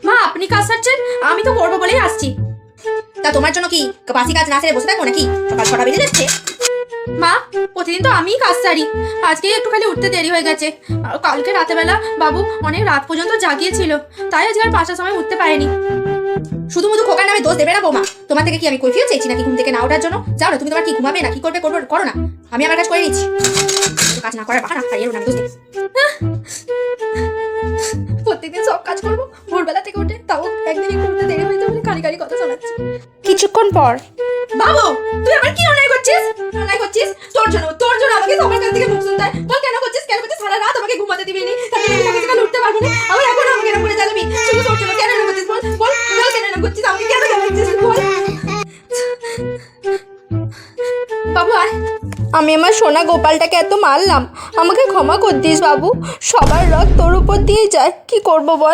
মা আপনি কাজ সারছেন, আমি তো করবো বলেই আসছি। তা তোমার জন্য কি বাসি কাজ না সেরে বসে থাকবো নাকি? সকাল 6টা বেজে যাচ্ছে। মা প্রতিদিন তো আমিই কাজ সারি, আজকে একটু খালি উঠতে দেরি হয়ে গেছে। আর কালকে রাতেবেলা বাবু অনেক রাত পর্যন্ত জাগিয়েছিল, তাই আজকে আর 5টার সময় উঠতে পারেনি। শুধু মুধু খোকার নামে দোষ দেবে না বৌমা। তোমার থেকে কি আমি কৈফিয়ত চাইছি নাকি ঘুম থেকে না ওঠার জন্য? যাও না, তুমি তোমার কি ঘুমাবে না কি করবে করো না, আমি আমার কাজ করে নিচ্ছি। কাজ না করার বাহানা, তাই এর নামে দোষ দেবে। প্রত্যেকদিন সব কাজ করবো ভোরবেলা থেকে উঠে, তাও একদিন একটু উঠতে দেরি হয়েছে বলে কারি কথা শোনাচ্ছে। কিছুক্ষণ পর, বাবু তুই আবার কি অন্যায় করছিস? অন্যায় করছিস তোর জন্য আমাকে সবার কাছ থেকে মুখ শুনতে হয়। বল কেন করছিস সারা রাত আমাকে ঘুমাতে দিবি নি, তাহলে আমি সকালে উঠতে পারবো না। আবার এখন আমাকে এরকম করে জ্বালাবি শুধু তোর জন্য। কেন এরকম করছিস বল বল বল, কেন এরকম করছিস আমাকে, কেন জ্বালাচ্ছিস বল। বাবু আয়। আমি আমার সোনা গোপালটাকে এত মারলাম, আমাকে ক্ষমা করে দিস বাবু। সবার রাগ তোর উপর দিয়ে যায়, কি করব বল।